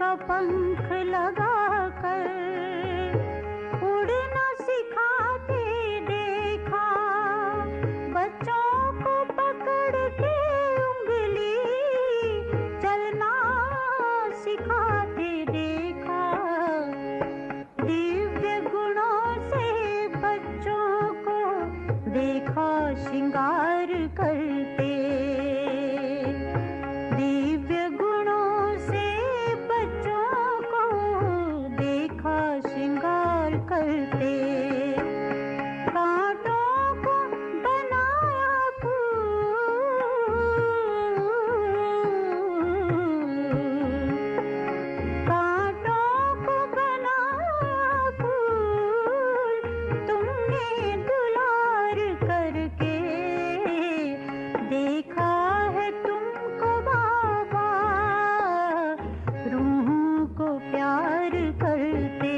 का पंख लगाकर उड़ना सिखाते देखा, बच्चों को पकड़ के उंगली चलना सिखाते देखा। दिव्य गुणों से बच्चों को देखा श्रृंगार करते, दिव्य गुणों से बच्चों को देखा श्रृंगार करते। कांटों को बनाया फूल, कांटों को बनाया फूल, तुमने दुलार करके देखा है तुमको बाबा, रूहों को प्यार करते।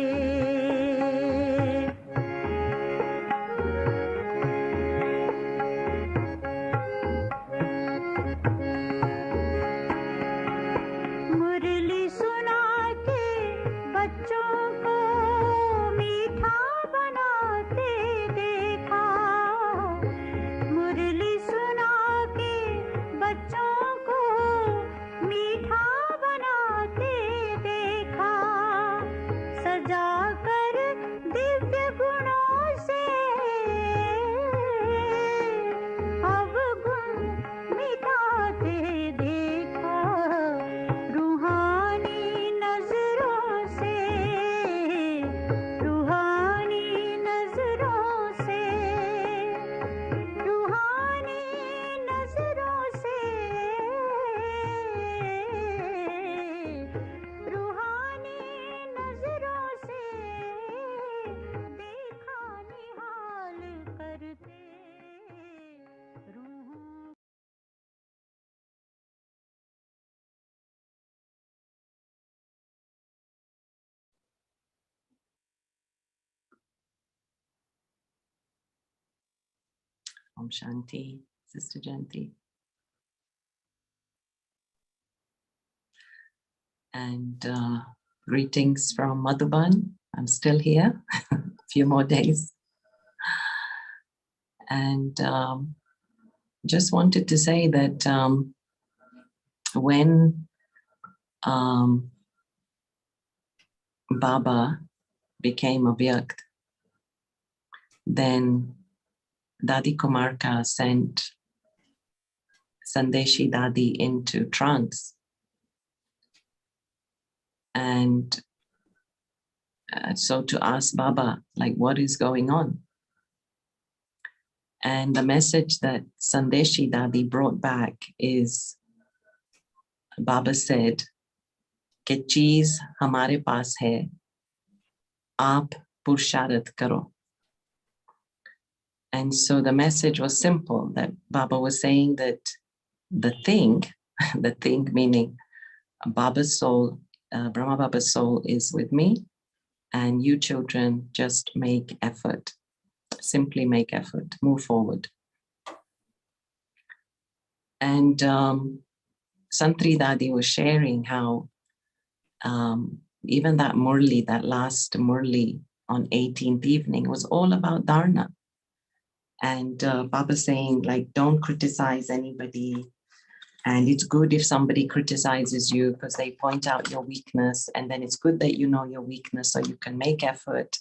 मुरली सुना के बच्चों को मीठा बनाते देखा, मुरली सुना के बच्चों को मीठा बनाते देखा। सजा कर दिव्य गुणों से अवगुण मिटाते देखा, रूहानी नजरों से, रूहानी नजरों से, रूहानी नजरों से, रूहानी नजरों से देखा निहाल करते रूहों। Om Shanti, Sister Jayanti. And greetings from Madhuban. I'm still here, a few more days. And just wanted to say that when Baba became Avyakt, then Dadi Kumarka sent Sandeshi Dadi into trance. And so to ask Baba, like, what is going on? And the message that Sandeshi Dadi brought back is, Baba said, कि चीज हमारे पास है, आप पुरुषार्थ करो. And so the message was simple, that Baba was saying that the thing meaning Baba's soul, Brahma Baba's soul is with me, and you children just make effort, simply make effort, move forward. And Santri Dadi was sharing how even that Murli, that last Murli on 18th evening, was all about Dharna. And Baba saying, like, don't criticize anybody. And it's good if somebody criticizes you because they point out your weakness. And then it's good that you know your weakness so you can make effort.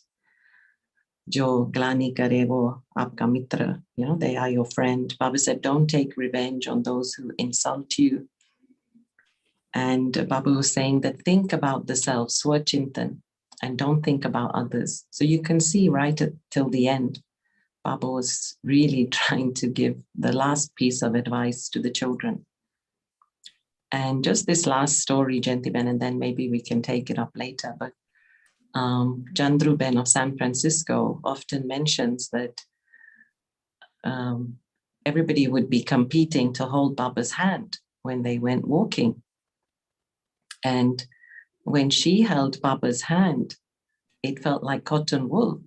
Jo glani kare wo aapka mitra, you know, they are your friend. Baba said, don't take revenge on those who insult you. And Baba was saying that think about the self, swachintan, and don't think about others. So you can see right till the end, Baba was really trying to give the last piece of advice to the children. And just this last story, Jayanti-ben, and then maybe we can take it up later. But Chandru-ben of San Francisco often mentions that everybody would be competing to hold Baba's hand when they went walking. And when she held Baba's hand, it felt like cotton wool.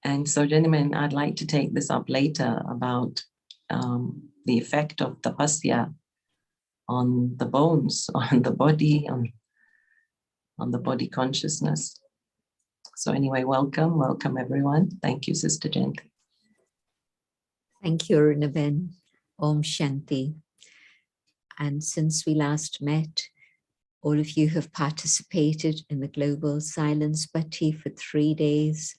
And so, gentlemen, I'd like to take this up later about the effect of tapasya on the bones, on the body, on the body consciousness. So anyway, welcome everyone. Thank you, Sister Jayanti. Thank you, Arunaben. Om Shanti. And since we last met, all of you have participated in the Global Silence Bhatti for 3 days.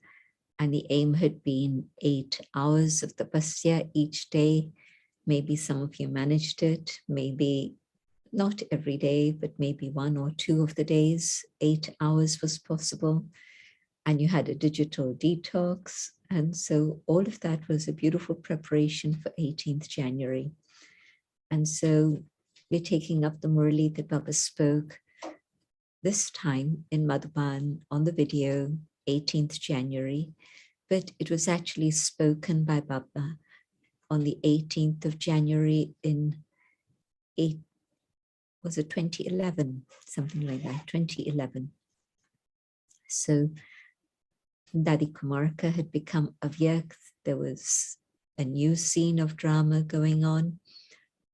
And the aim had been 8 hours of tapasya each day. Maybe some of you managed it, maybe not every day, but maybe 1 or 2 of the days, 8 hours was possible. And you had a digital detox. And so all of that was a beautiful preparation for 18th January. And so we're taking up the Murli that Baba spoke this time in Madhuban on the video, 18th January, but it was actually spoken by Baba on the 18th of January in 2011, something like that, 2011. So Dadi Kumarka had become Avyakt. There was a new scene of drama going on.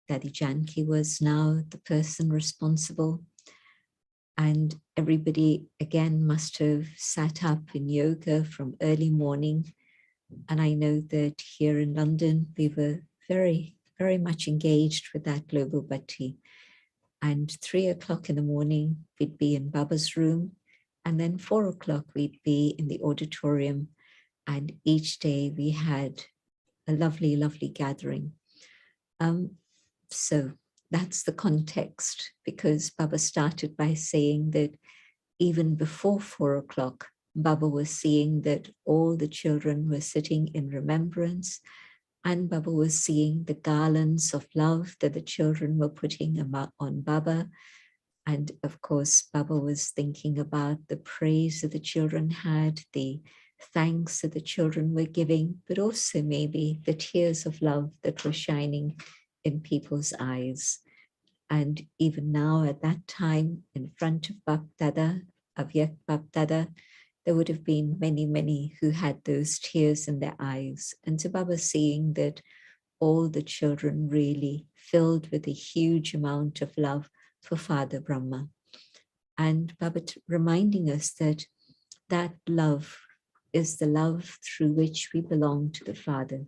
Dadi Janki was now the person responsible. And everybody, again, must have sat up in yoga from early morning. And I know that here in London, we were very, very much engaged with that global bhatti. And 3 o'clock in the morning, we'd be in Baba's room. And then 4 o'clock, we'd be in the auditorium. And each day we had a lovely, lovely gathering. So that's the context, because Baba started by saying that even before 4 o'clock, Baba was seeing that all the children were sitting in remembrance, and Baba was seeing the garlands of love that the children were putting on Baba. And of course, Baba was thinking about the praise that the children had, the thanks that the children were giving, but also maybe the tears of love that were shining in people's eyes. And even now at that time, in front of Bap Dada, Avyakt Bap Dada, there would have been many, many who had those tears in their eyes. And so Baba seeing that all the children really filled with a huge amount of love for Father Brahma. And Baba reminding us that that love is the love through which we belong to the Father.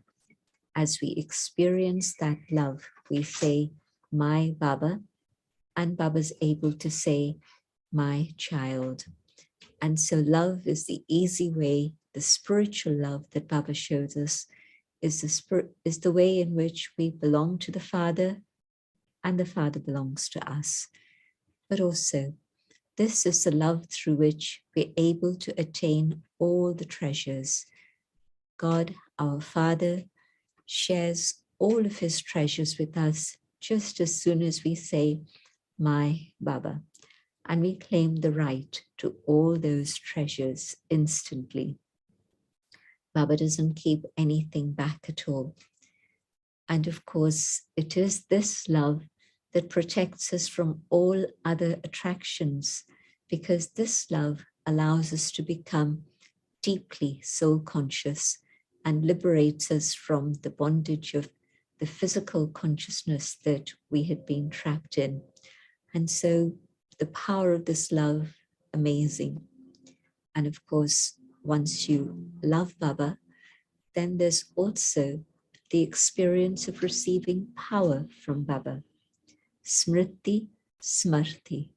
As we experience that love, we say, my Baba, and Baba's able to say, my child. And so love is the easy way, the spiritual love that Baba shows us is the way in which we belong to the Father and the Father belongs to us. But also, this is the love through which we're able to attain all the treasures. God, our Father, shares all of his treasures with us just as soon as we say, my Baba. And we claim the right to all those treasures instantly. Baba doesn't keep anything back at all. And of course, it is this love that protects us from all other attractions, because this love allows us to become deeply soul conscious and liberates us from the bondage of the physical consciousness that we had been trapped in. And so the power of this love, amazing. And of course, once you love Baba, then there's also the experience of receiving power from Baba. Smriti, Smarti.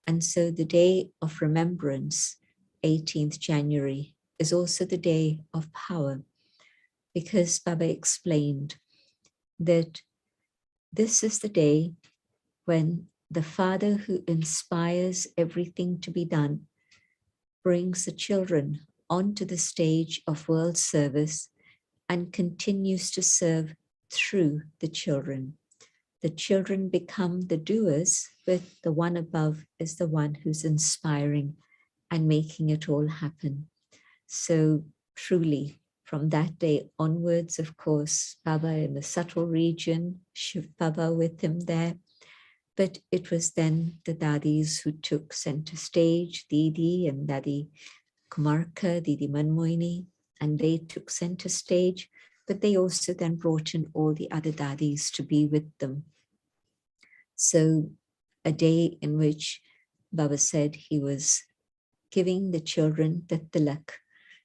And so the day of remembrance, 18th January, is also the day of power, because Baba explained that this is the day when the Father who inspires everything to be done brings the children onto the stage of world service and continues to serve through the children. The children become the doers, but the one above is the one who's inspiring and making it all happen. So truly, from that day onwards, of course, Baba in the subtle region, Shiv Baba with him there. But it was then the Dadis who took center stage, Didi and Dadi Kumarka, Didi Manmoini, and they took center stage, but they also then brought in all the other Dadis to be with them. So a day in which Baba said he was giving the children the tilak,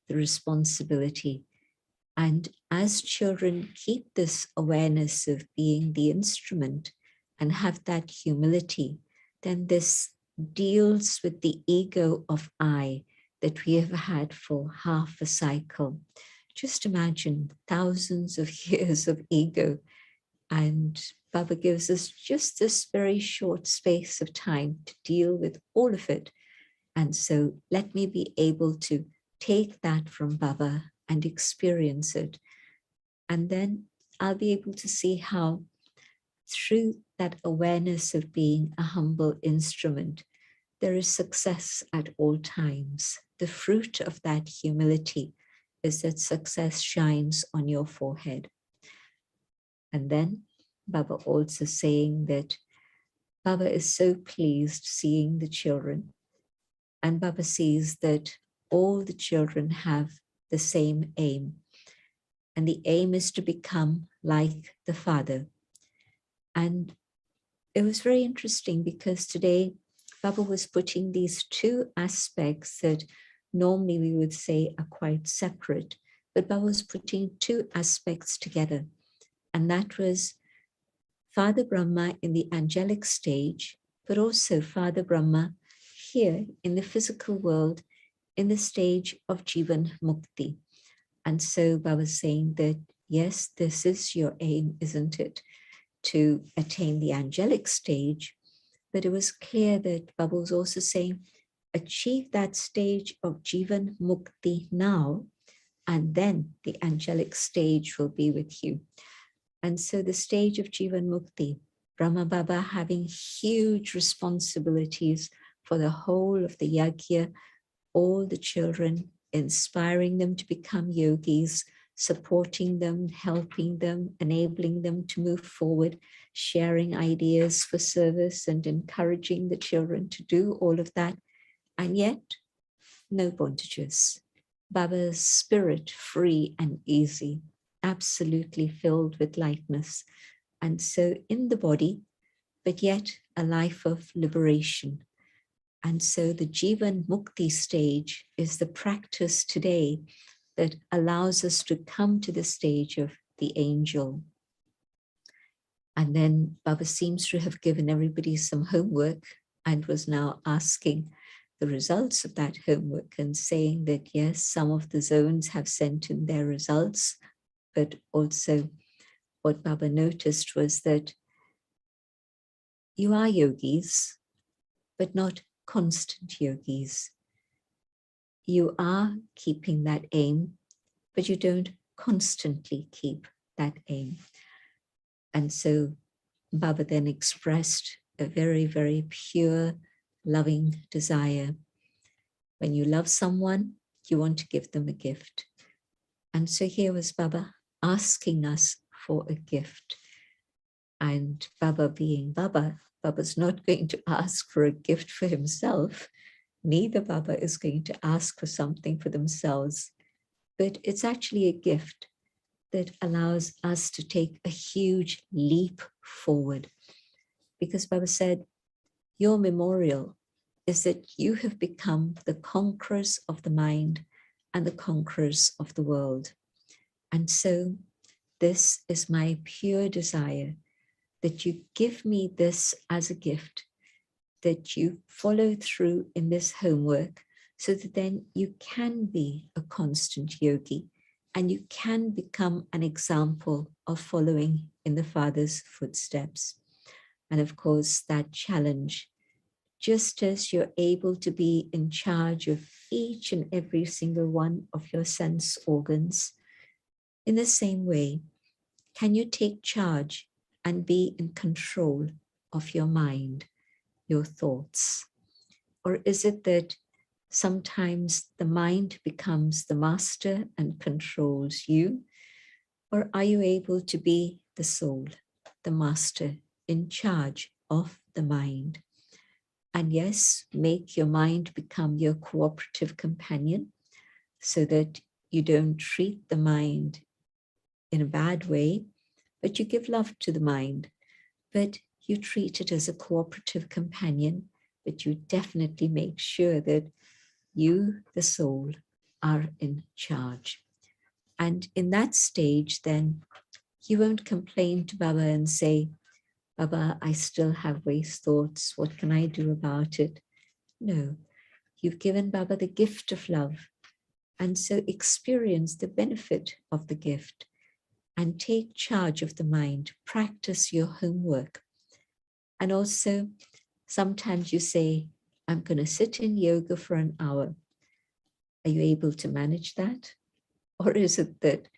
the responsibility. And as children keep this awareness of being the instrument and have that humility, then this deals with the ego of I that we have had for half a cycle. Just imagine thousands of years of ego, and Baba gives us just this very short space of time to deal with all of it. And so let me be able to take that from Baba and experience it. And then I'll be able to see how through that awareness of being a humble instrument, there is success at all times. The fruit of that humility is that success shines on your forehead. And then Baba also saying that Baba is so pleased seeing the children, and Baba sees that all the children have the same aim, and the aim is to become like the Father. And it was very interesting because today Baba was putting these two aspects that normally we would say are quite separate, but Baba was putting two aspects together. And that was Father Brahma in the angelic stage, but also Father Brahma here in the physical world in the stage of Jivan Mukti. And so Baba was saying that, yes, this is your aim, isn't it, to attain the angelic stage? But it was clear that Baba was also saying, achieve that stage of Jivan Mukti now, and then the angelic stage will be with you. And so the stage of Jivan Mukti, Brahma Baba having huge responsibilities for the whole of the yajna, all the children, inspiring them to become yogis, supporting them, helping them, enabling them to move forward, sharing ideas for service and encouraging the children to do all of that. And yet, no bondages. Baba's spirit free and easy, absolutely filled with lightness. And so in the body, but yet a life of liberation. And so the Jivan Mukti stage is the practice today that allows us to come to the stage of the angel. And then Baba seems to have given everybody some homework and was now asking the results of that homework and saying that, yes, some of the zones have sent in their results, but also what Baba noticed was that you are yogis, but not constant yogis. You are keeping that aim, but you don't constantly keep that aim. And so Baba then expressed a very, very pure, loving desire. When you love someone, you want to give them a gift. And so here was Baba asking us for a gift. And Baba being Baba, Baba's not going to ask for a gift for himself. Neither Baba is going to ask for something for themselves. But it's actually a gift that allows us to take a huge leap forward. Because Baba said, your memorial is that you have become the conquerors of the mind and the conquerors of the world. And so this is my pure desire, that you give me this as a gift, that you follow through in this homework so that then you can be a constant yogi and you can become an example of following in the Father's footsteps. And of course, that challenge, just as you're able to be in charge of each and every single one of your sense organs, in the same way, can you take charge and be in control of your mind, your thoughts? Or is it that sometimes the mind becomes the master and controls you? Or are you able to be the soul, the master, in charge of the mind? And yes, make your mind become your cooperative companion so that you don't treat the mind in a bad way, but you give love to the mind. But you treat it as a cooperative companion, but you definitely make sure that you, the soul, are in charge. And in that stage, then you won't complain to Baba and say, Baba, I still have waste thoughts. What can I do about it? No, you've given Baba the gift of love. And so experience the benefit of the gift and take charge of the mind, practice your homework. And also, sometimes you say, I'm going to sit in yoga for an hour. Are you able to manage that? Or is it that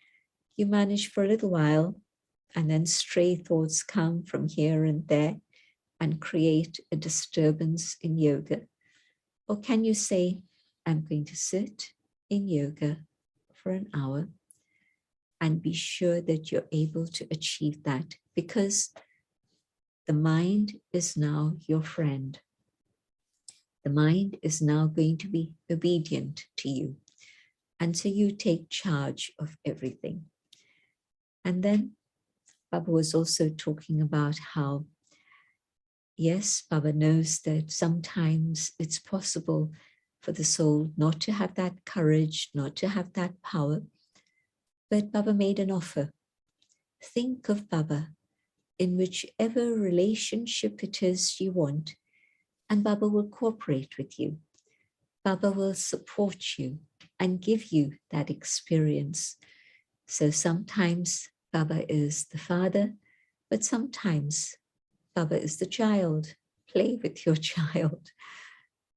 you manage for a little while and then stray thoughts come from here and there and create a disturbance in yoga? Or can you say, I'm going to sit in yoga for an hour and be sure that you're able to achieve that, because the mind is now your friend. The mind is now going to be obedient to you. And so you take charge of everything. And then Baba was also talking about how, yes, Baba knows that sometimes it's possible for the soul not to have that courage, not to have that power. But Baba made an offer. Think of Baba in whichever relationship it is you want, and Baba will cooperate with you. Baba will support you and give you that experience. So sometimes Baba is the father, but sometimes Baba is the child. Play with your child.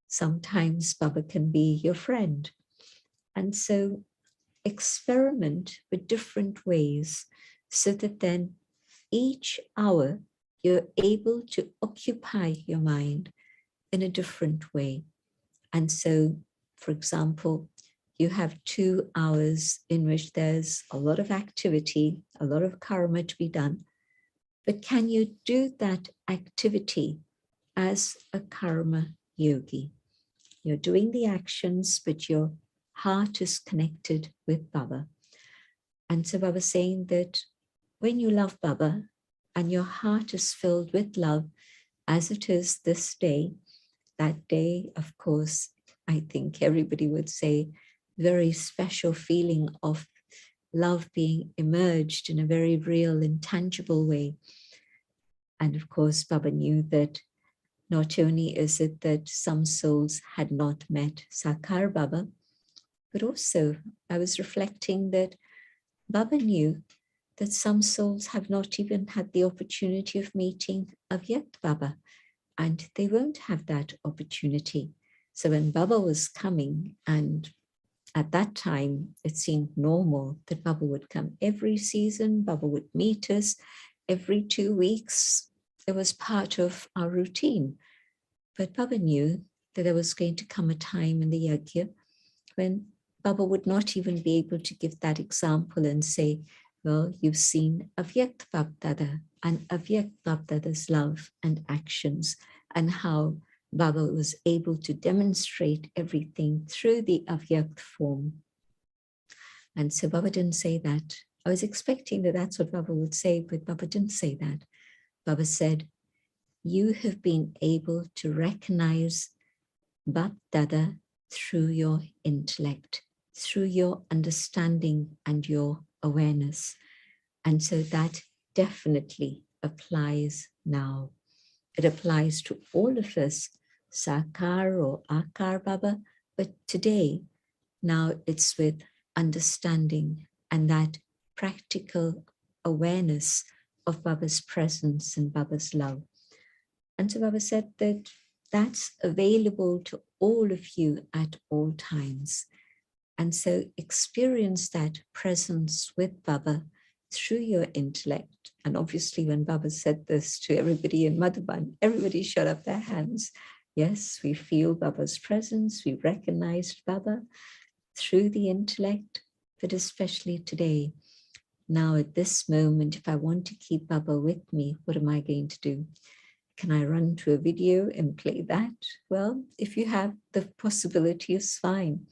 Sometimes Baba can be your friend. And so experiment with different ways so that then each hour you're able to occupy your mind in a different way. And so, for example, you have 2 hours in which there's a lot of activity, a lot of karma to be done. But can you do that activity as a karma yogi? You're doing the actions, but your heart is connected with Baba. And so Baba's saying that when you love Baba and your heart is filled with love, as it is this day, that day, of course, I think everybody would say, very special feeling of love being emerged in a very real, intangible way. And of course, Baba knew that not only is it that some souls had not met Sakar Baba, but also I was reflecting that Baba knew that some souls have not even had the opportunity of meeting Avyakt Baba, and they won't have that opportunity. So when Baba was coming, and at that time, it seemed normal that Baba would come every season, Baba would meet us every 2 weeks. It was part of our routine. But Baba knew that there was going to come a time in the yajna when Baba would not even be able to give that example and say, well, you've seen Avyakt Baba and Avyakt Baba's love and actions, and how Baba was able to demonstrate everything through the Avyakt form. And so Baba didn't say that. I was expecting that that's what Baba would say, but Baba didn't say that. Baba said, you have been able to recognize Bab Dada through your intellect, through your understanding and your awareness. And so that definitely applies now. It applies to all of us, Sakar or Akar Baba, but today, now it's with understanding and that practical awareness of Baba's presence and Baba's love. And so Baba said that that's available to all of you at all times. And so experience that presence with Baba through your intellect. And obviously when Baba said this to everybody in Madhuban, everybody shut up their hands. Yes, we feel Baba's presence, we recognized Baba through the intellect, but especially today. Now at this moment, if I want to keep Baba with me, what am I going to do? Can I run to a video and play that? Well, if you have the possibility, it's fine.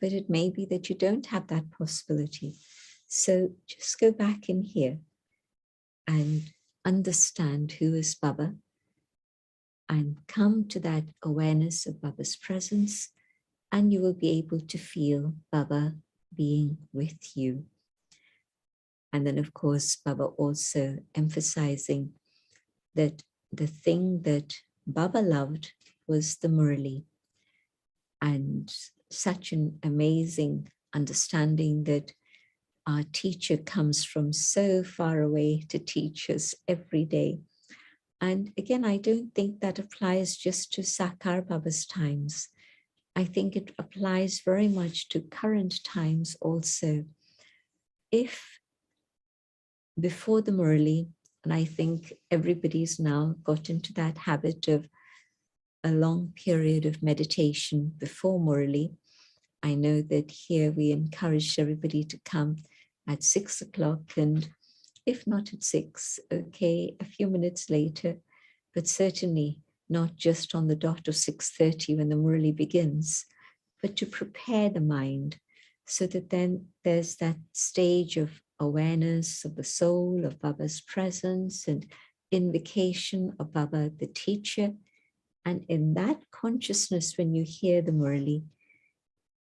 But it may be that you don't have that possibility. So just go back in here and understand who is Baba and come to that awareness of Baba's presence, and you will be able to feel Baba being with you. And then, of course, Baba also emphasizing that the thing that Baba loved was the Murli, and such an amazing understanding that our teacher comes from so far away to teach us every day. And again, I don't think that applies just to Sakar Baba's times. I think it applies very much to current times also. If before the Murli, and I think everybody's now got into that habit of a long period of meditation before Murli. I know that here we encourage everybody to come at 6 o'clock, and if not at 6, okay, a few minutes later, but certainly not just on the dot of 6:30 when the Murli begins, but to prepare the mind so that then there's that stage of awareness of the soul, of Baba's presence, and invocation of Baba, the teacher. And in that consciousness, when you hear the Murli,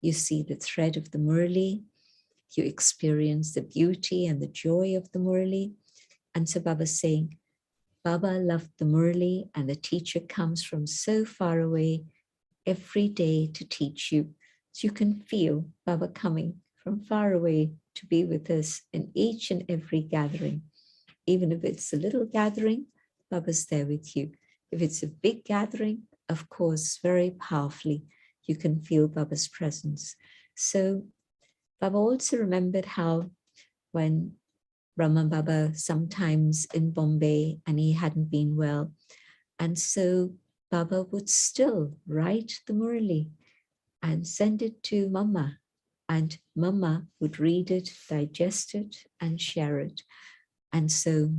you see the thread of the Murli, you experience the beauty and the joy of the Murli. And so Baba's saying, Baba loved the Murli, and the teacher comes from so far away every day to teach you. So you can feel Baba coming from far away to be with us in each and every gathering. Even if it's a little gathering, Baba's there with you. If it's a big gathering, of course, very powerfully, you can feel Baba's presence. So Baba also remembered how when Brahma Baba sometimes in Bombay and he hadn't been well, and so Baba would still write the Murli and send it to Mama, and Mama would read it, digest it, and share it. And so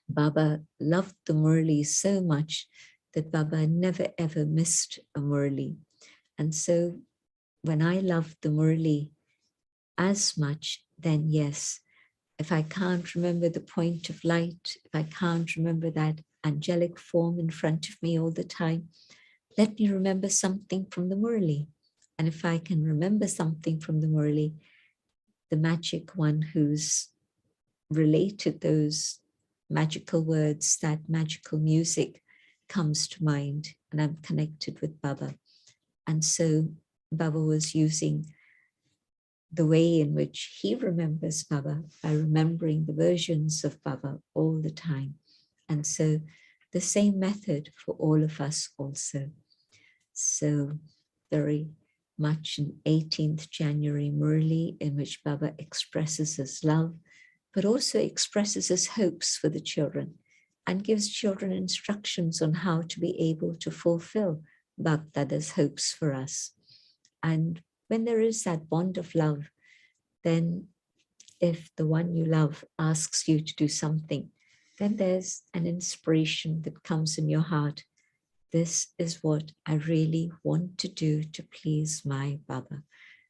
Baba loved the Murli so much that Baba never ever missed a Murli. And so when I loved the Murli as much, then yes, if I can't remember the point of light, if I can't remember that angelic form in front of me all the time, let me remember something from the Murli. And if I can remember something from the Murli, the magic one who's related those magical words, that magical music comes to mind, and I'm connected with Baba. And so Baba was using the way in which he remembers Baba by remembering the versions of Baba all the time. And so the same method for all of us also. So very much an 18th January Murli in which Baba expresses his love, but also expresses his hopes for the children and gives children instructions on how to be able to fulfill Bapdada's hopes for us. And when there is that bond of love, then if the one you love asks you to do something, then there's an inspiration that comes in your heart. This is what I really want to do to please my Baba.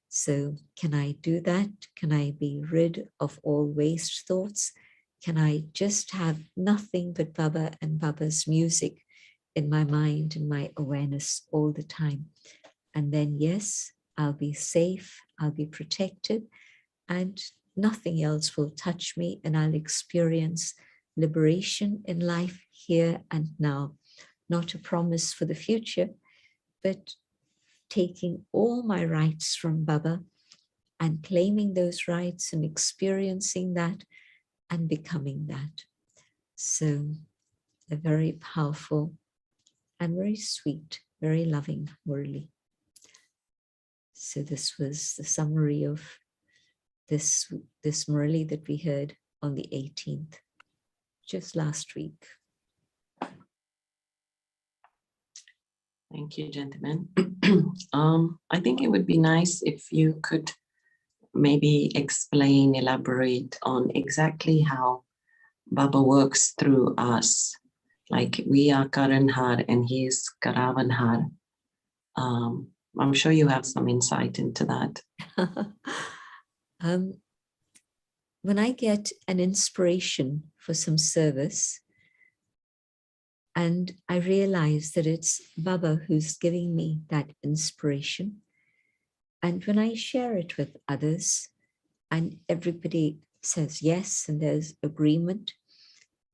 So can I do that? Can I be rid of all waste thoughts? Can I just have nothing but Baba and Baba's music in my mind and my awareness all the time? And then, yes, I'll be safe, I'll be protected, and nothing else will touch me, and I'll experience liberation in life here and now. Not a promise for the future, but taking all my rights from Baba and claiming those rights and experiencing that and becoming that. So a very powerful and very sweet, very loving Murli. So this was the summary of this Murli that we heard on the 18th, just last week. Thank you, gentlemen. I think it would be nice if you could maybe explain, elaborate on exactly how Baba works through us. Like we are Karanhar and he is Karavanhar. I'm sure you have some insight into that. When I get an inspiration for some service. And I realized that it's Baba who's giving me that inspiration. And when I share it with others and everybody says yes, and there's agreement,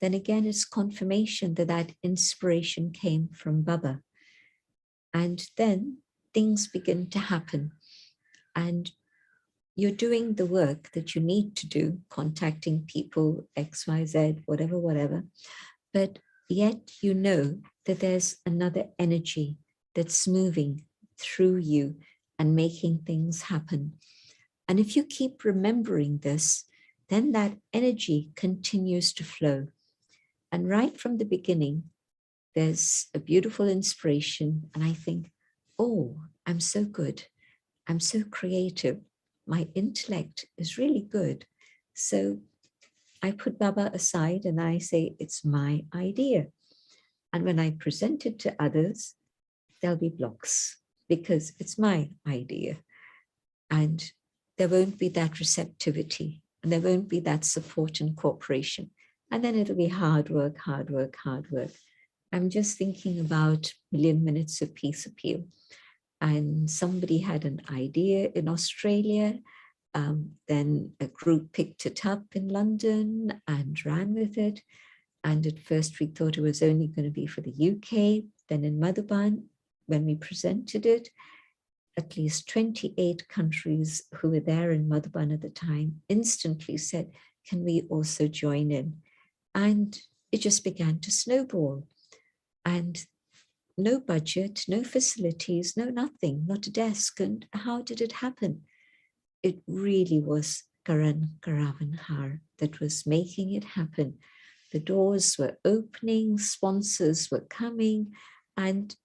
then again, it's confirmation that that inspiration came from Baba. And then things begin to happen. And you're doing the work that you need to do, contacting people, X, Y, Z, whatever. But yet you know that there's another energy that's moving through you and making things happen. And if you keep remembering this, then that energy continues to flow. And right from the beginning, there's a beautiful inspiration. And I think, oh, I'm so good. I'm so creative. My intellect is really good. So I put Baba aside and I say, it's my idea. And when I present it to others, there'll be blocks because it's my idea. And there won't be that receptivity and there won't be that support and cooperation. And then it'll be hard work. I'm just thinking about Million Minutes of Peace Appeal. And somebody had an idea in Australia. Then a group picked it up in London and ran with it. And at first we thought it was only going to be for the UK. Then in Madhuban, when we presented it, at least 28 countries who were there in Madhuban at the time instantly said, can we also join in? And it just began to snowball. And no budget, no facilities, no nothing, not a desk. And how did it happen? It really was Karankaravanhar that was making it happen. The doors were opening, sponsors were coming, and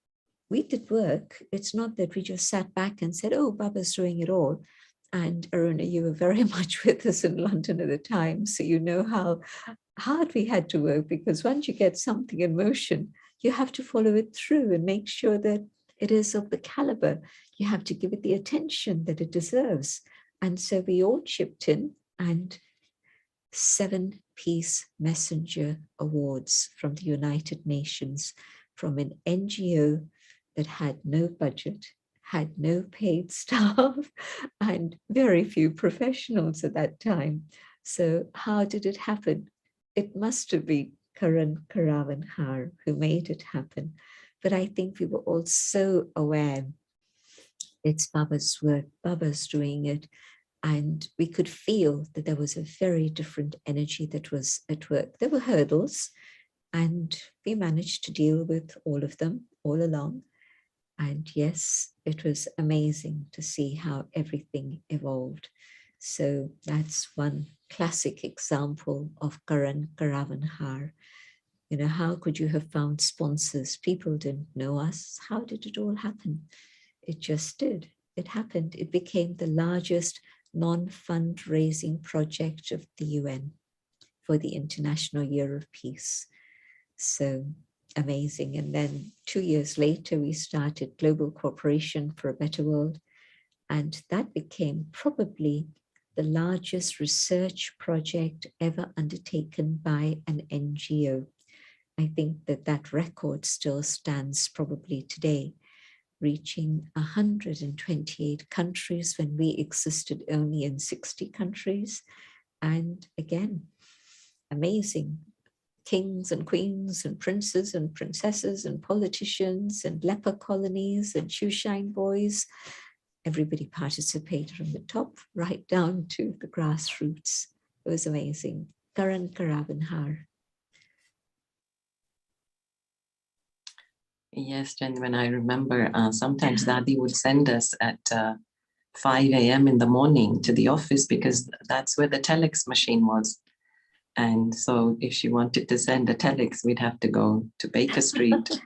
we did work. It's not that we just sat back and said, oh, Baba's doing it all. And Aruna, you were very much with us in London at the time, so you know how hard we had to work, because once you get something in motion, you have to follow it through and make sure that it is of the caliber. You have to give it the attention that it deserves. And so we all chipped in, and 7 Peace Messenger Awards from the United Nations, from an NGO that had no budget, had no paid staff, and very few professionals at that time. So how did it happen? It must have been Karankaravanhar who made it happen. But I think we were all so aware it's Baba's work, Baba's doing it. And we could feel that there was a very different energy that was at work. There were hurdles, and we managed to deal with all of them all along. And yes, it was amazing to see how everything evolved. So that's one classic example of Karankaravanhar. You know, how could you have found sponsors? People didn't know us. How did it all happen? It just did. It happened. It became the largest non-fundraising project of the UN for the International Year of Peace. So amazing. And then 2 years later, we started Global Cooperation for a Better World. And that became probably the largest research project ever undertaken by an NGO. I think that that record still stands probably today, reaching 128 countries when we existed only in 60 countries. And again, amazing. Kings and queens and princes and princesses and politicians and leper colonies and shoeshine boys. Everybody participated from the top right down to the grassroots. It was amazing. Karankaravanhar. Yes, gentlemen, I remember sometimes Dadi would send us at 5 a.m. in the morning to the office, because that's where the telex machine was. And so if she wanted to send a telex, we'd have to go to Baker Street.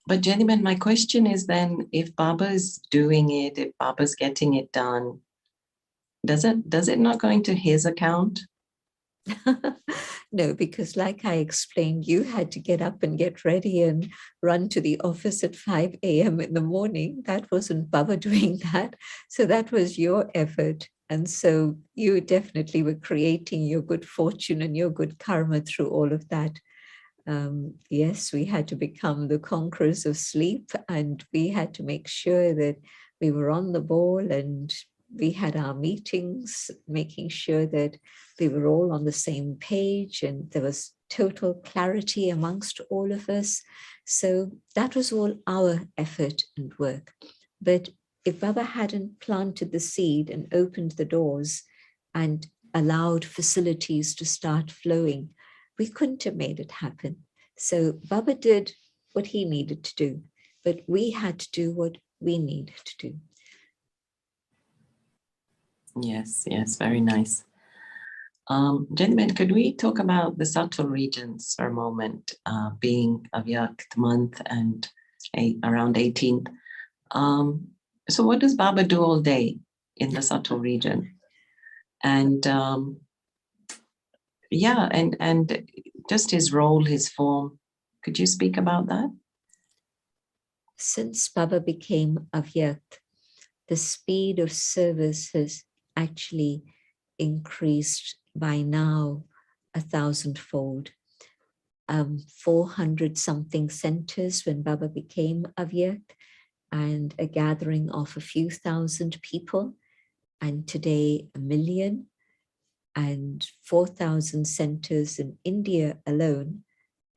But gentlemen, my question is then, if Baba's doing it, if Baba's getting it done, does it not go into his account? No, because like I explained, you had to get up and get ready and run to the office at 5 a.m. in the morning. That wasn't Baba doing that. So that was your effort. And so you definitely were creating your good fortune and your good karma through all of that. Yes, we had to become the conquerors of sleep, and we had to make sure that we were on the ball, and we had our meetings, making sure that we were all on the same page and there was total clarity amongst all of us. So that was all our effort and work. But if Baba hadn't planted the seed and opened the doors and allowed facilities to start flowing, we couldn't have made it happen. So Baba did what he needed to do, but we had to do what we needed to do. Yes, yes, very nice. Gentlemen, could we talk about the subtle regions for a moment, being Avyakt month and around 18th? So what does Baba do all day in the subtle region? And yeah, and just his role, his form. Could you speak about that? Since Baba became Avyakt, the speed of service has actually increased by now 1,000-fold. 400 something centers when Baba became Avyakt, and a gathering of a few thousand people, and today 1 million, and 4,000 centers in India alone.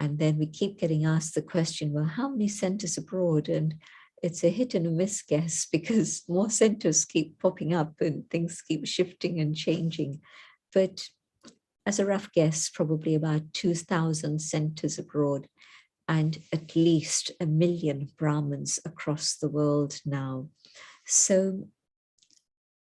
And then we keep getting asked the question, well, how many centers abroad? And it's a hit and a miss guess, because more centers keep popping up and things keep shifting and changing. But as a rough guess, probably about 2,000 centers abroad, and at least 1 million Brahmins across the world now. So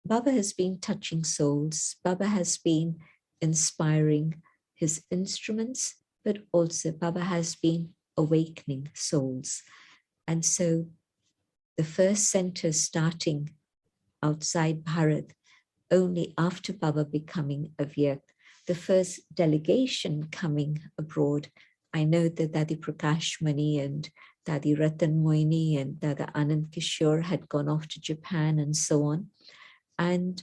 Baba has been touching souls. Baba has been inspiring his instruments, but also Baba has been awakening souls. And so the first center starting outside Bharat, only after Baba becoming Avyakt, the first delegation coming abroad. I know that Dadi Prakash Mani and Dadi Ratan Moini and Dada Anand Kishore had gone off to Japan and so on. And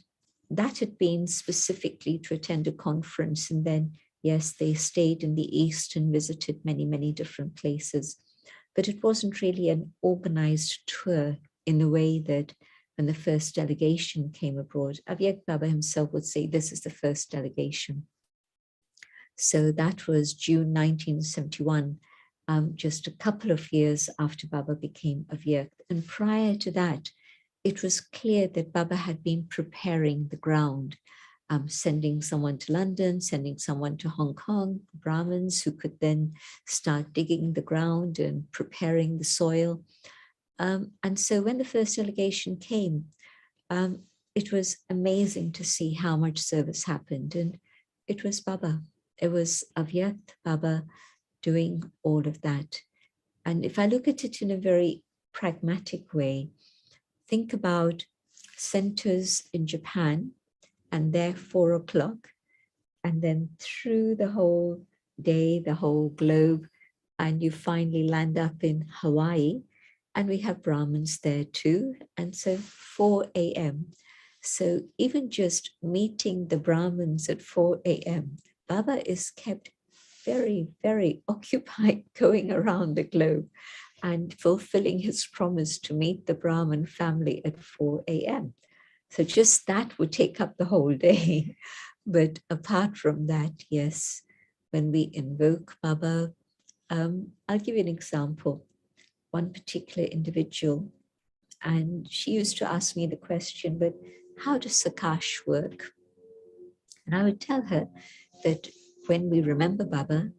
that had been specifically to attend a conference. And then, yes, they stayed in the East and visited many, many different places. But it wasn't really an organized tour in the way that when the first delegation came abroad, Avyakt Baba himself would say, this is the first delegation. So that was June 1971, just a couple of years after Baba became Avyakt. And prior to that, it was clear that Baba had been preparing the ground, sending someone to London, sending someone to Hong Kong, Brahmins who could then start digging the ground and preparing the soil. And so when the first delegation came, it was amazing to see how much service happened. And it was Baba. It was Avyakt Baba doing all of that. And if I look at it in a very pragmatic way, think about centers in Japan and their 4 o'clock, and then through the whole day, the whole globe, and you finally land up in Hawaii, and we have Brahmins there too. And so 4 a.m. So even just meeting the Brahmins at 4 a.m., Baba is kept very, very occupied going around the globe and fulfilling his promise to meet the Brahmin family at 4 a.m. So just that would take up the whole day. But apart from that, yes, when we invoke Baba, I'll give you an example. One particular individual, and she used to ask me the question, but how does Sakash work? And I would tell her that when we remember Baba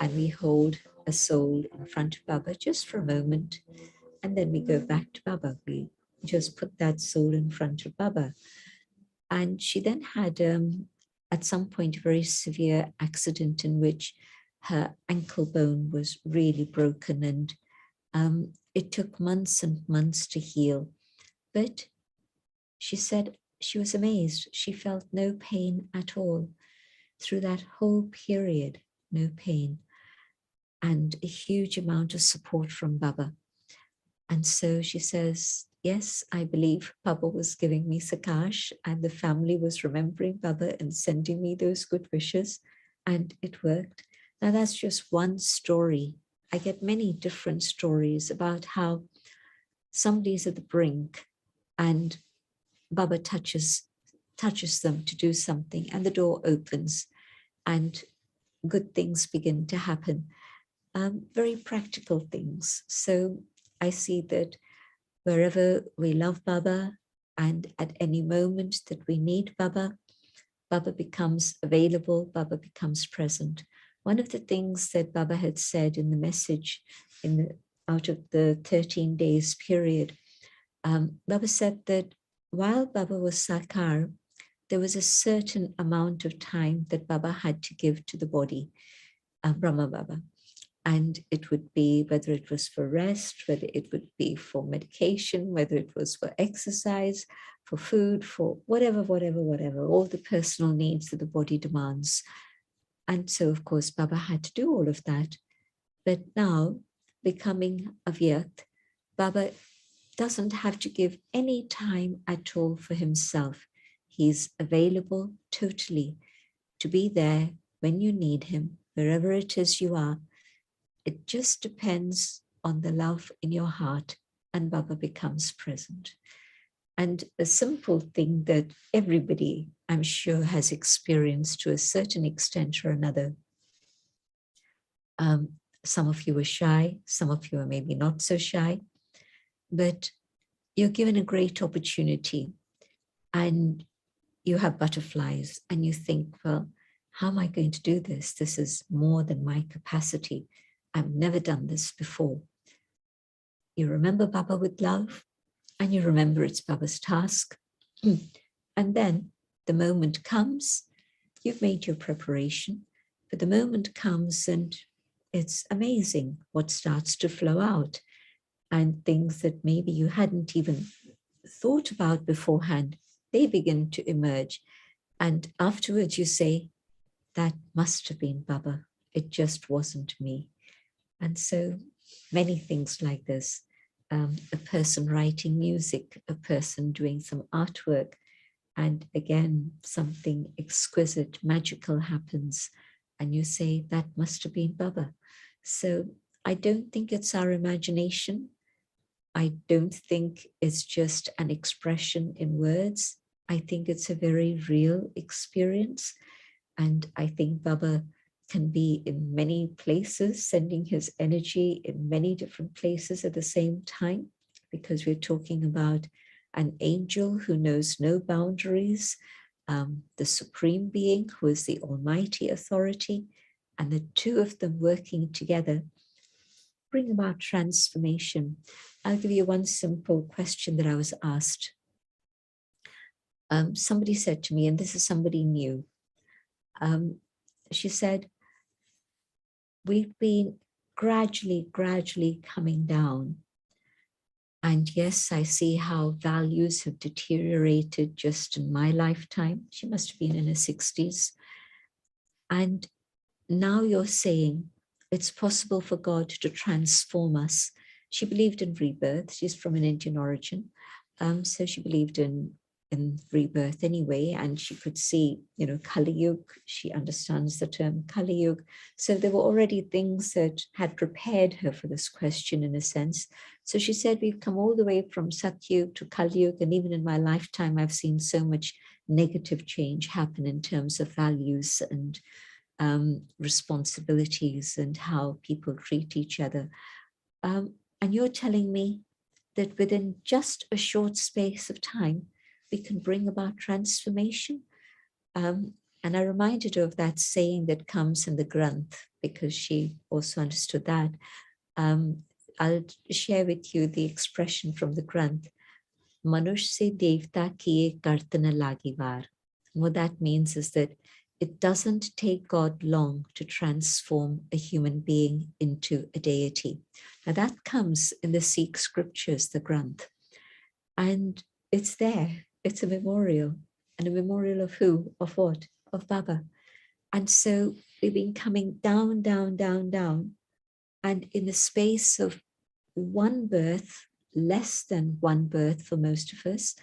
and we hold a soul in front of Baba just for a moment, and then we go back to Baba, we just put that soul in front of Baba. And she then had, at some point, a very severe accident in which her ankle bone was really broken, and it took months and months to heal. But she said she was amazed. She felt no pain at all through that whole period, no pain, and a huge amount of support from Baba. And so she says, yes, I believe Baba was giving me Sakash and the family was remembering Baba and sending me those good wishes, and it worked. Now that's just one story. I get many different stories about how somebody's at the brink and Baba touches them to do something and the door opens and good things begin to happen. Very practical things. So I see that wherever we love Baba and at any moment that we need Baba, Baba becomes available, Baba becomes present. One of the things that Baba had said in the message out of the 13 days period, Baba said that while Baba was Sakar, there was a certain amount of time that Baba had to give to the body, Brahma Baba. And it would be whether it was for rest, whether it would be for medication, whether it was for exercise, for food, for whatever, all the personal needs that the body demands. And so, of course, Baba had to do all of that. But now, becoming Avyakt, Baba doesn't have to give any time at all for himself. He's available totally to be there when you need him, wherever it is you are. It just depends on the love in your heart, and Baba becomes present. And a simple thing that everybody, I'm sure, has experienced to a certain extent or another. Some of you are shy, some of you are maybe not so shy, but you're given a great opportunity and you have butterflies and you think, well, how am I going to do this? This is more than my capacity. I've never done this before. You remember Baba with love and you remember it's Baba's task. And then the moment comes, you've made your preparation, but the moment comes and it's amazing what starts to flow out, and things that maybe you hadn't even thought about beforehand, they begin to emerge. And afterwards you say, that must have been Baba. It just wasn't me. And so many things like this. A person writing music, a person doing some artwork, and again, something exquisite, magical happens. And you say, that must have been Baba. So I don't think it's our imagination. I don't think it's just an expression in words. I think it's a very real experience. And I think Baba can be in many places, sending his energy in many different places at the same time, because we're talking about an angel who knows no boundaries, the Supreme Being who is the Almighty Authority, and the two of them working together bring about transformation. I'll give you one simple question that I was asked. Somebody said to me, and this is somebody new, she said, we've been gradually coming down. And yes, I see how values have deteriorated just in my lifetime. She must have been in her 60s. And now you're saying it's possible for God to transform us. She believed in rebirth. She's from an Indian origin. So she believed in rebirth anyway, and she could see, Kali Yuga. She understands the term Kali Yuga. So there were already things that had prepared her for this question in a sense. So she said, we've come all the way from Satyug to Kali Yuga, and even in my lifetime, I've seen so much negative change happen in terms of values and responsibilities and how people treat each other. And you're telling me that within just a short space of time, we can bring about transformation. And I reminded her of that saying that comes in the Granth, because she also understood that. I'll share with you the expression from the Granth. Manush se devta kiye kartana lagivar. What that means is that it doesn't take God long to transform a human being into a deity. Now that comes in the Sikh scriptures, the Granth. And it's there. It's a memorial. And a memorial of who? Of what? Of Baba. And so we've been coming down. And in the space of one birth, less than one birth for most of us,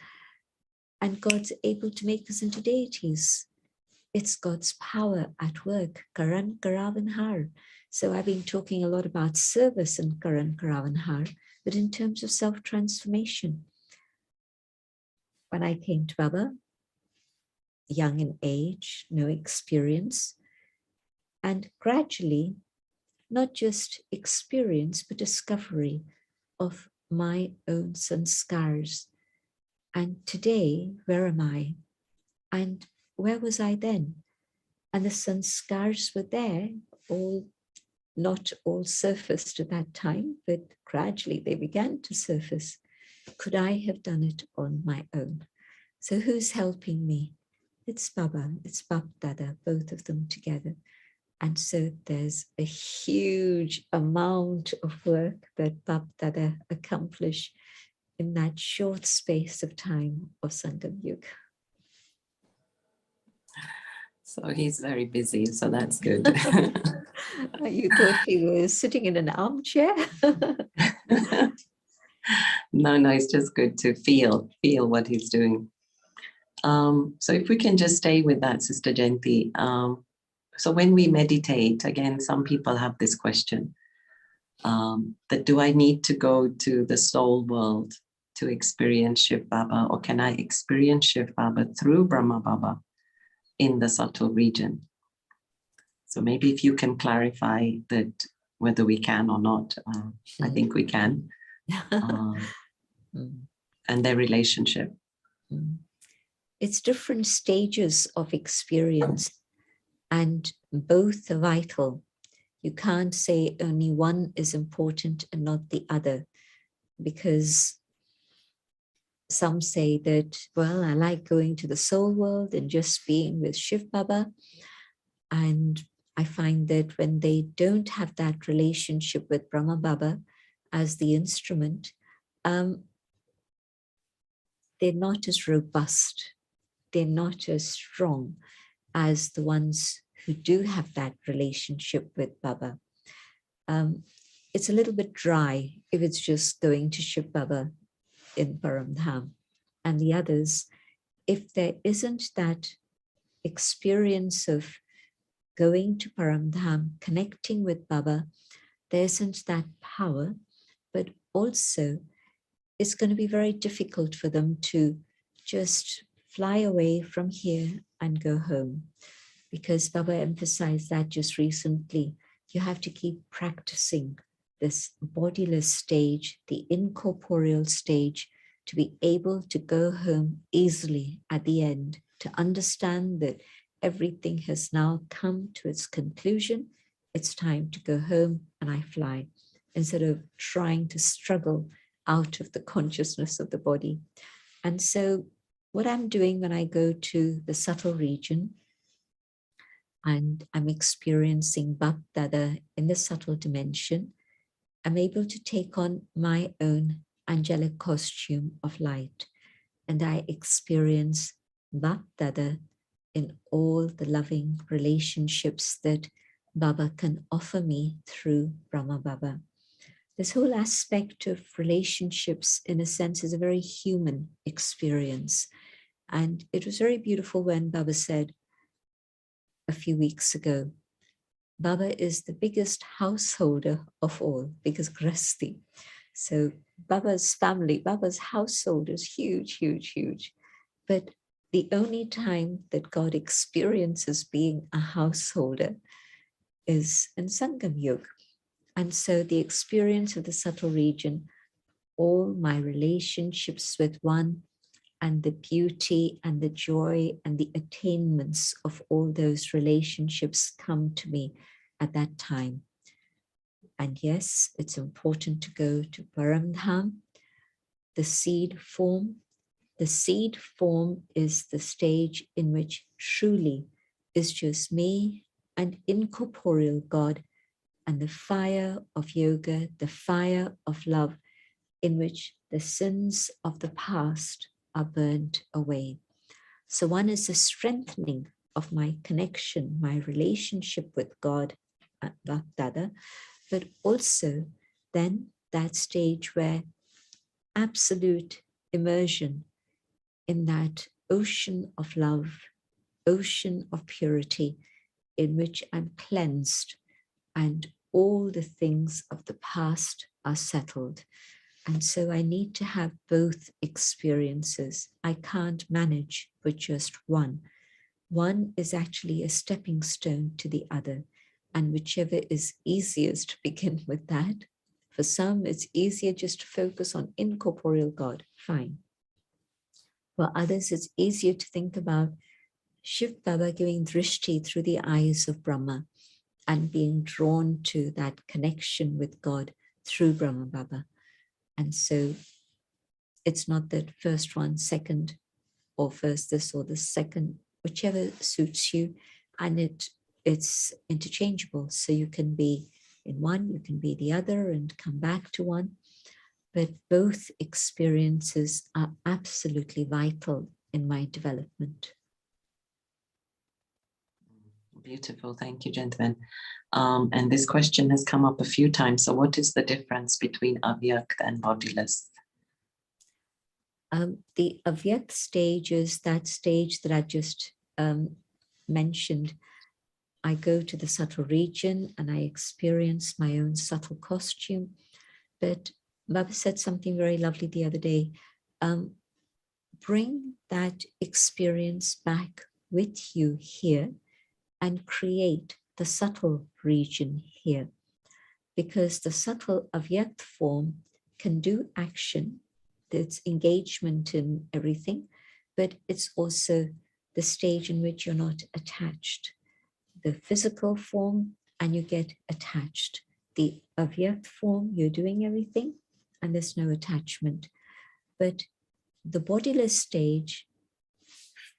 and God's able to make us into deities. It's God's power at work, Karankaravanhar. So I've been talking a lot about service in Karankaravanhar, but in terms of self-transformation. When I came to Baba, young in age, no experience, and gradually, not just experience, but discovery of my own sanskars. And today, where am I? And where was I then? And the sanskars were there, not all surfaced at that time, but gradually they began to surface. Could I have done it on my own? So who's helping me? It's Baba, it's Baba Dada, both of them together. And so there's a huge amount of work that Baba Dada accomplished in that short space of time of Sangam Yuga. So he's very busy, so that's good. You thought he was sitting in an armchair? No, it's just good to feel what he's doing. So if we can just stay with that, Sister Jayanti. So when we meditate, again, some people have this question, that do I need to go to the soul world to experience Shiv Baba, or can I experience Shiv Baba through Brahma Baba in the subtle region? So maybe if you can clarify that, whether we can or not. I think we can. And their relationship. It's different stages of experience, and both are vital. You can't say only one is important and not the other, because some say that, well, I like going to the soul world and just being with Shiv Baba. And I find that when they don't have that relationship with Brahma Baba as the instrument, they're not as robust, they're not as strong as the ones who do have that relationship with Baba. It's a little bit dry if it's just going to Shiv Baba in Paramdham. And the others, if there isn't that experience of going to Paramdham, connecting with Baba, there isn't that power, but also it's going to be very difficult for them to just fly away from here and go home, because Baba emphasized that just recently. You have to keep practicing this bodiless stage, the incorporeal stage, to be able to go home easily at the end, to understand that everything has now come to its conclusion. It's time to go home and I fly, instead of trying to struggle out of the consciousness of the body. And so what I'm doing when I go to the subtle region and I'm experiencing Baba Dada in the subtle dimension, I'm able to take on my own angelic costume of light, and I experience Baba Dada in all the loving relationships that Baba can offer me through Brahma Baba. This whole aspect of relationships, in a sense, is a very human experience. And it was very beautiful when Baba said a few weeks ago, Baba is the biggest householder of all, because Grasti. So Baba's family, Baba's household is huge, huge, huge. But the only time that God experiences being a householder is in Sangam Yuga. And so the experience of the subtle region, all my relationships with one, and the beauty and the joy and the attainments of all those relationships come to me at that time. And yes, it's important to go to Paramdham, the seed form. The seed form is the stage in which truly is just me and incorporeal God, and the fire of yoga, the fire of love, in which the sins of the past are burnt away. So one is the strengthening of my connection, my relationship with God, Baba Dada, but also then that stage where absolute immersion in that ocean of love, ocean of purity, in which I'm cleansed and all the things of the past are settled. And so I need to have both experiences. I can't manage with just one. One is actually a stepping stone to the other, and whichever is easiest to begin with that. For some, it's easier just to focus on incorporeal God, fine. For others, it's easier to think about Shiv Baba giving drishti through the eyes of Brahma and being drawn to that connection with God through Brahma Baba. And so it's not that first one, second, or first this or the second, whichever suits you. And it's interchangeable. So you can be in one, you can be the other and come back to one. But both experiences are absolutely vital in my development. Beautiful. Thank you, gentlemen. And this question has come up a few times. So what is the difference between Avyakt and Bodiless? The Avyakt stage is that stage that I just mentioned. I go to the subtle region and I experience my own subtle costume. But Baba said something very lovely the other day. Bring that experience back with you here and create the subtle region here. Because the subtle Avyakt form can do action, it's engagement in everything, but it's also the stage in which you're not attached. The physical form, and you get attached. The Avyakt form, you're doing everything, and there's no attachment. But the bodiless stage,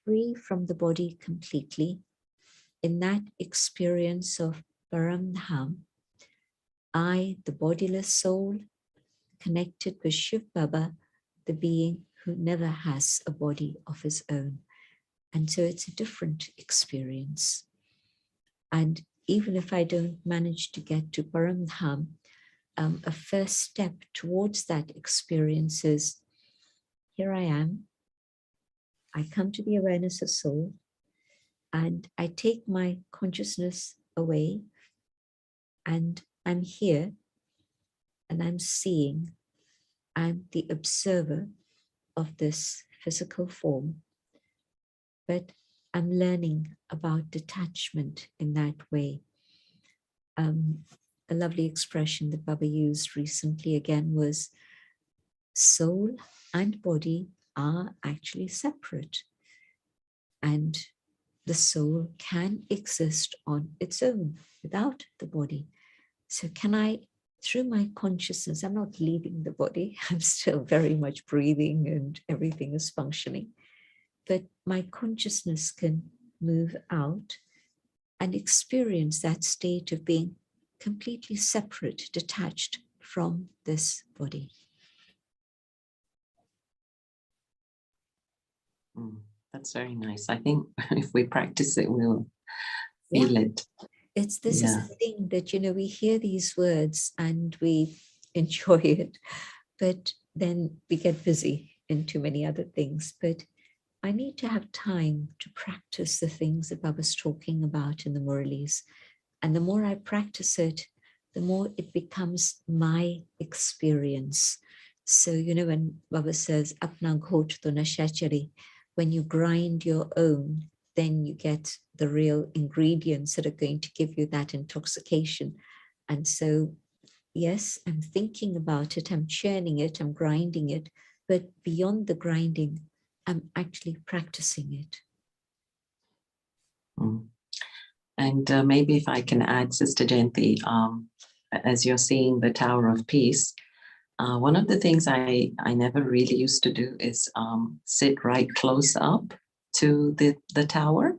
free from the body completely, in that experience of Paramdham, I, the bodiless soul, connected with Shiv Baba, the being who never has a body of his own. And so it's a different experience. And even if I don't manage to get to Paramdham, a first step towards that experience is, here I am, I come to the awareness of soul, and I take my consciousness away, and I'm here, and I'm seeing, I'm the observer of this physical form, but I'm learning about detachment in that way. A lovely expression that Baba used recently again was, soul and body are actually separate, and the soul can exist on its own without the body. So can I, through my consciousness, I'm not leaving the body, I'm still very much breathing and everything is functioning, but my consciousness can move out and experience that state of being completely separate, detached from this body. That's very nice. I think if we practice it, we'll feel it. This is the thing that, we hear these words and we enjoy it, but then we get busy in too many other things. But I need to have time to practice the things that Baba's talking about in the Murlis. And the more I practice it, the more it becomes my experience. So, when Baba says, Apna ghot to nashachari, when you grind your own, then you get the real ingredients that are going to give you that intoxication. And so, yes, I'm thinking about it, I'm churning it, I'm grinding it, but beyond the grinding, I'm actually practicing it. And maybe if I can add, Sister Jayanti, as you're seeing the Tower of Peace, one of the things I never really used to do is sit right close up to the tower.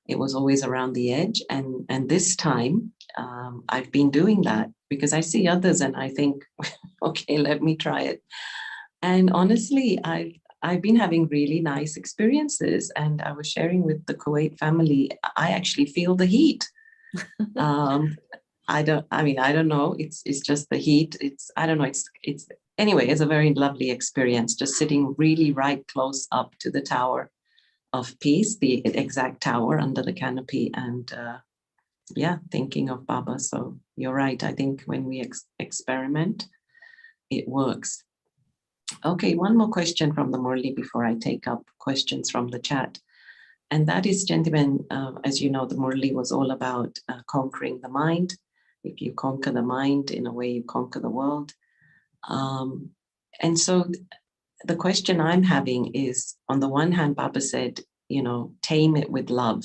It was always around the edge. And this time I've been doing that because I see others and I think, okay, let me try it. And honestly, I've been having really nice experiences. And I was sharing with the Kuwait family, I actually feel the heat. I don't know. It's just the heat. I don't know. It's anyway, it's a very lovely experience, just sitting really right close up to the Tower of Peace, the exact tower under the canopy, and yeah, thinking of Baba. So you're right. I think when we experiment, it works. Okay, one more question from the Murli before I take up questions from the chat. And that is, gentlemen, as you know, the Murli was all about conquering the mind. If you conquer the mind, in a way, you conquer the world. And so the question I'm having is, on the one hand, Baba said, you know, tame it with love.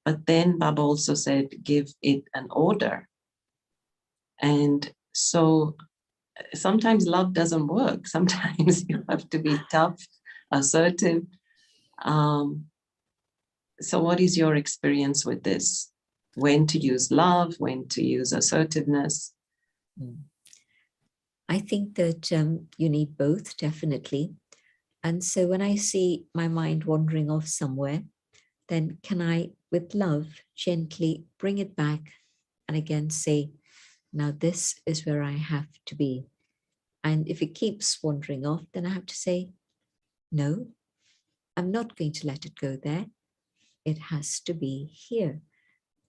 But then Baba also said, give it an order. And so sometimes love doesn't work. Sometimes you have to be tough, assertive. So what is your experience with this? When to use love, when to use assertiveness? I think that you need both, definitely. And so when I see my mind wandering off somewhere, then can I, with love, gently bring it back and again say, now this is where I have to be. And if it keeps wandering off, then I have to say, no, I'm not going to let it go there. It has to be here.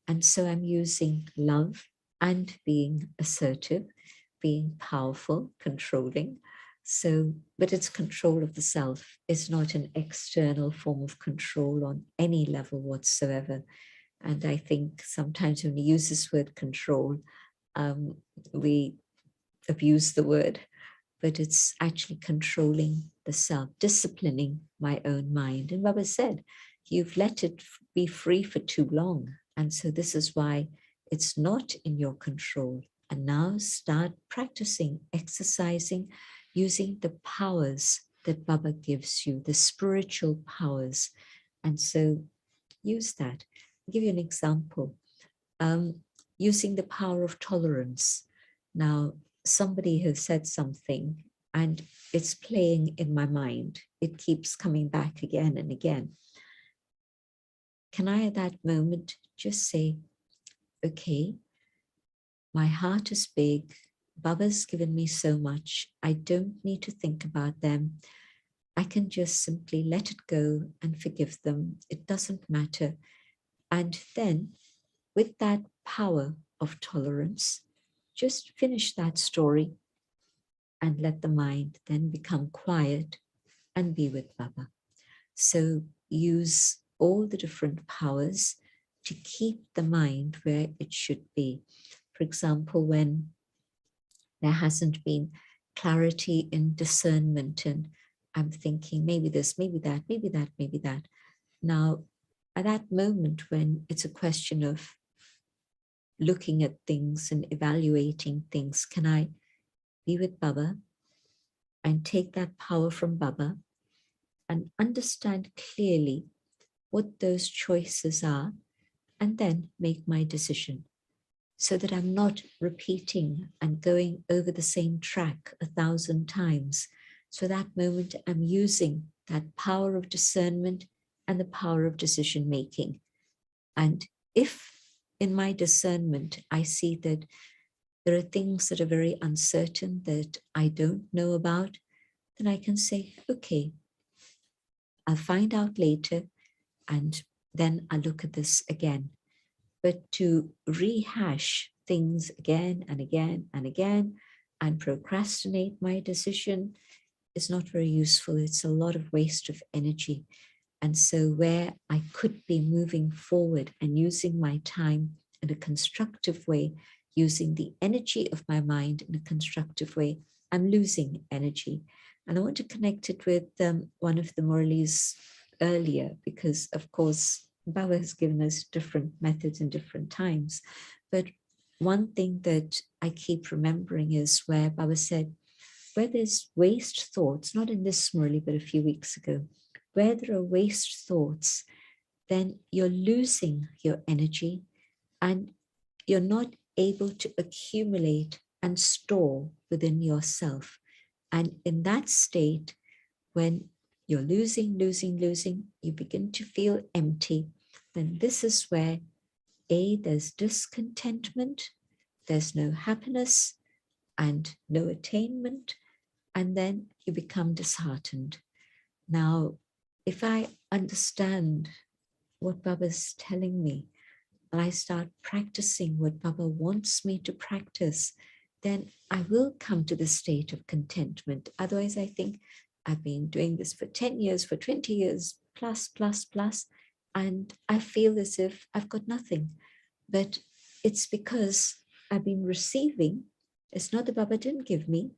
And so I'm using love and being assertive, being powerful, controlling. So, but it's control of the self. It's not an external form of control on any level whatsoever. And I think sometimes when we use this word control, we abuse the word, but it's actually controlling the self, disciplining my own mind. And Baba said, you've let it be free for too long. And so this is why it's not in your control. And now start practicing, exercising, using the powers that Baba gives you, the spiritual powers. And so use that. I'll give you an example. Using the power of tolerance. Now, somebody has said something and it's playing in my mind. It keeps coming back again and again. Can I at that moment just say, okay, my heart is big. Baba's given me so much. I don't need to think about them. I can just simply let it go and forgive them. It doesn't matter. And then with that power of tolerance, just finish that story and let the mind then become quiet and be with Baba. So use all the different powers to keep the mind where it should be. For example, when there hasn't been clarity in discernment and I'm thinking maybe this, maybe that, maybe that, maybe that. Now, at that moment when it's a question of looking at things and evaluating things, can I be with Baba and take that power from Baba and understand clearly what those choices are and then make my decision so that I'm not repeating and going over the same track 1,000 times. So that moment I'm using that power of discernment and the power of decision making. And if in my discernment I see that there are things that are very uncertain that I don't know about, then I can say, okay, I'll find out later and then I'll look at this again. But to rehash things again and again and again and procrastinate my decision is not very useful. It's a lot of waste of energy. And so where I could be moving forward and using my time in a constructive way, using the energy of my mind in a constructive way, I'm losing energy. And I want to connect it with one of the Murlis earlier, because of course, Baba has given us different methods in different times. But one thing that I keep remembering is where Baba said, where there's waste thoughts, not in this Murli, but a few weeks ago, where there are waste thoughts, then you're losing your energy and you're not able to accumulate and store within yourself. And in that state, when you're losing, you begin to feel empty, then this is where there's discontentment, there's no happiness, and no attainment, and then you become disheartened. Now, if I understand what Baba's telling me, and I start practicing what Baba wants me to practice, then I will come to the state of contentment. Otherwise, I think I've been doing this for 10 years, for 20 years, plus, and I feel as if I've got nothing. But it's because I've been receiving. It's not that Baba didn't give me.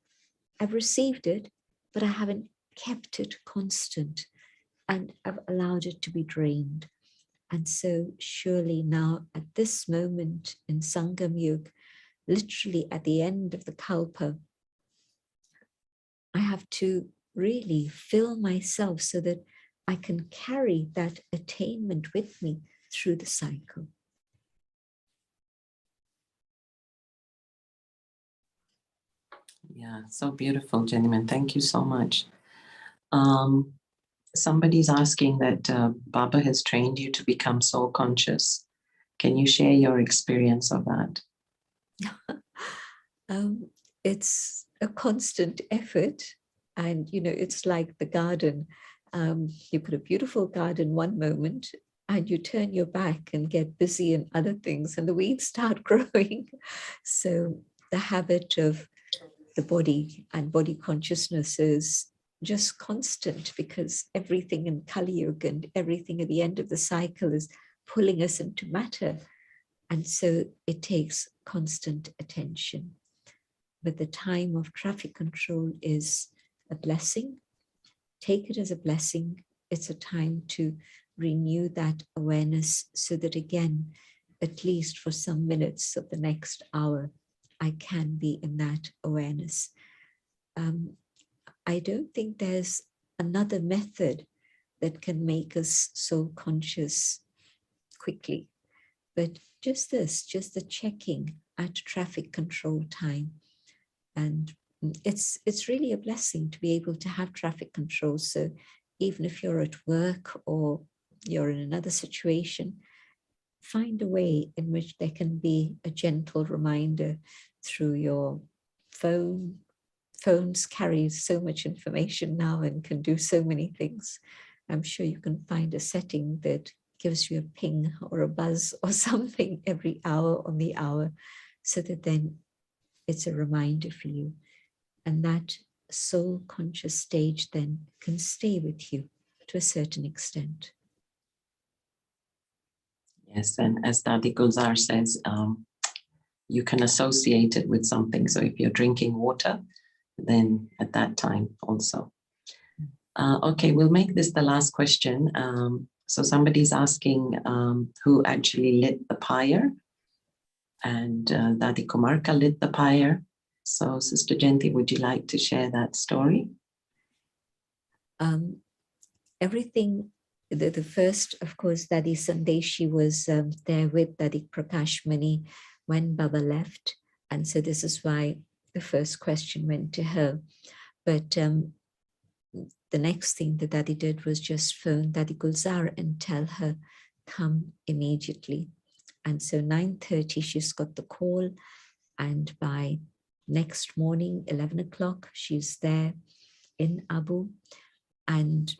I've received it, but I haven't kept it constant, and I've allowed it to be drained. And so surely now at this moment in Sangam Yuga, literally at the end of the Kalpa, I have to really fill myself so that I can carry that attainment with me through the cycle. Yeah, so beautiful, Jennyman. Thank you so much. Somebody's asking that Baba has trained you to become soul conscious. Can you share your experience of that? It's a constant effort. And, it's like the garden. You put a beautiful garden one moment and you turn your back and get busy in other things and the weeds start growing. So the habit of the body and body consciousness is just constant, because everything in Kali Yuga and everything at the end of the cycle is pulling us into matter. And so it takes constant attention. But the time of traffic control is a blessing. Take it as a blessing. It's a time to renew that awareness so that again, at least for some minutes of the next hour, I can be in that awareness. I don't think there's another method that can make us so conscious quickly, but just this, just the checking at traffic control time. And it's really a blessing to be able to have traffic control. So even if you're at work or you're in another situation, find a way in which there can be a gentle reminder through your phone. Phones carry so much information now and can do so many things. I'm sure you can find a setting that gives you a ping or a buzz or something every hour on the hour, so that then it's a reminder for you. And that soul conscious stage then can stay with you to a certain extent. Yes, and as Dadi Gulzar says, you can associate it with something. So if you're drinking water, then at that time also. Okay, we'll make this the last question. So somebody's asking who actually lit the pyre, and Dadi Kumarka lit the pyre. So Sister Jayanti, would you like to share that story? Everything, the first, of course, Dadi Sandeshi was there with Dadi Prakash Mani when Baba left. And so this is why the first question went to her. But the next thing that Dadi did was just phone Dadi Gulzar and tell her, come immediately. And so 9:30, she's got the call. And by next morning, 11 o'clock, she's there in Abu. And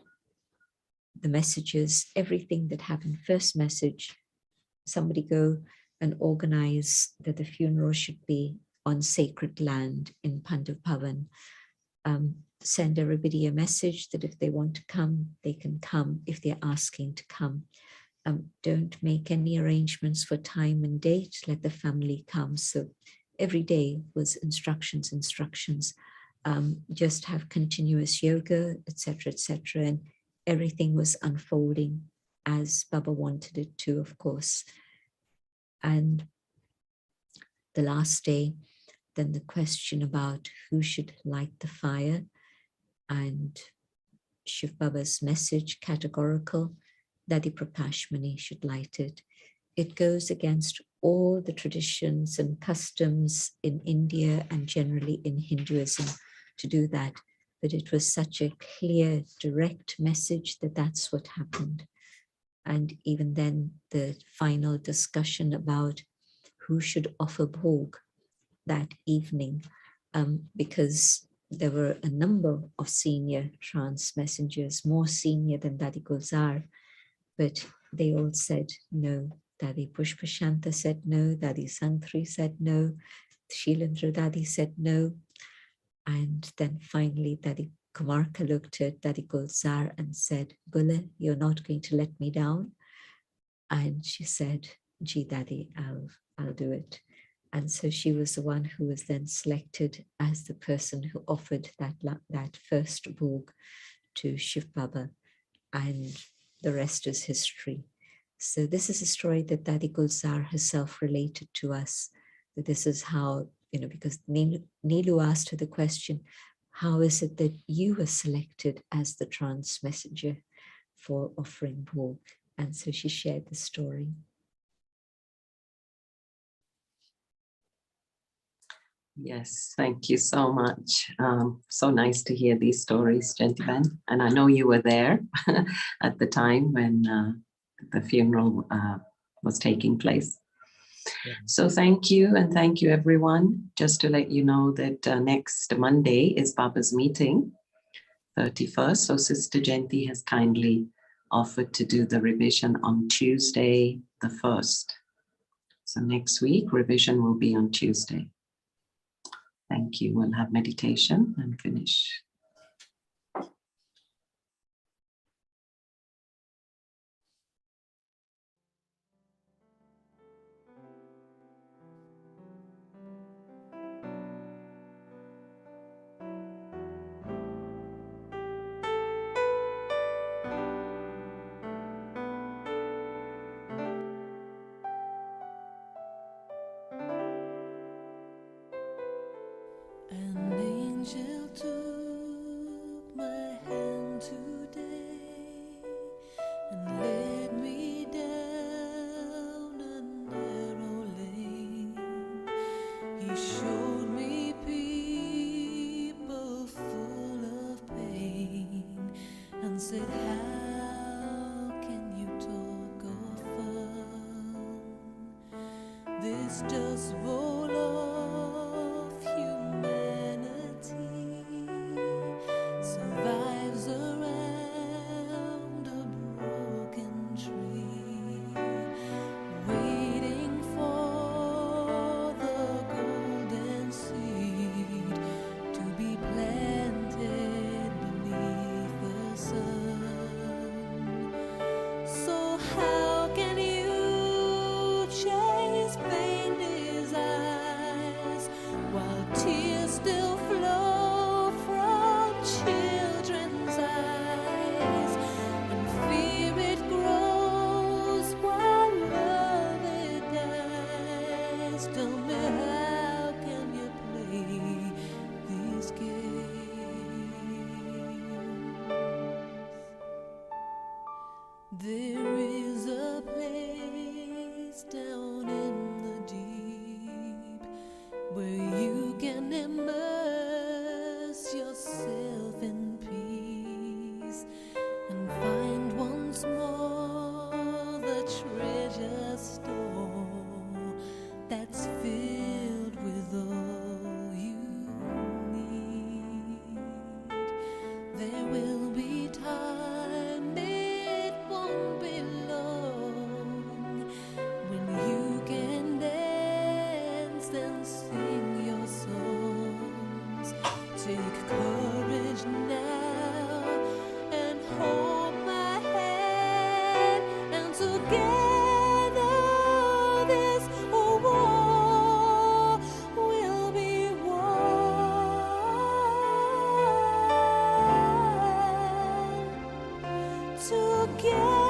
the messages, everything that happened, first message, somebody go and organize that the funeral should be on sacred land in Pandav Bhavan. Send everybody a message that if they want to come, they can come if they're asking to come. Don't make any arrangements for time and date, let the family come. So every day was instructions. Just have continuous yoga, etc., etc. And everything was unfolding as Baba wanted it to, of course. And the last day, then the question about who should light the fire, and Shiv Baba's message, categorical, Dadi Prakash Mani should light it. It goes against all the traditions and customs in India and generally in Hinduism to do that. But it was such a clear, direct message that that's what happened. And even then, the final discussion about who should offer bhog that evening, because there were a number of senior trance messengers, more senior than Dadi Gulzar, but they all said no. Dadi Pushpashanta said no, Dadi Santri said no, Shilendra Dadi said no. And then finally Dadi Kumarka looked at Dadi Gulzar and said, Gula, you're not going to let me down? And she said, Ji Dadi, I'll do it. And so she was the one who was then selected as the person who offered that first bhog to Shiv Baba, and the rest is history. So this is a story that Dadi Gulzar herself related to us, that this is how, because Neelu asked her the question, how is it that you were selected as the trance messenger for offering bhog? And so she shared the story. Yes, thank you so much. So nice to hear these stories, Gentivan. And I know you were there at the time when the funeral was taking place. Yeah. So thank you, and thank you everyone. Just to let you know that next Monday is Baba's meeting, 31st. So Sister Jayanti has kindly offered to do the revision on Tuesday, the 1st. So next week, revision will be on Tuesday. Thank you. We'll have meditation and finish. An angel took my hand today and led me down a narrow lane. He showed me people full of pain and said, how can you talk of fun? This does roll off humanity, survives around a broken tree, waiting for the golden seed to be planted beneath the sun. So how can you chase vain desires while tears still flow from children's eyes, and fear it grows while love it dies? Tell me, how can you play these games? There is a place down in the deep where you can immerse yourself in peace and find once more the treasure store that's filled with all you need. There will be time, it won't be long, when you can dance and sing your songs. Take courage now and hold my hand, and together this war will be won. Together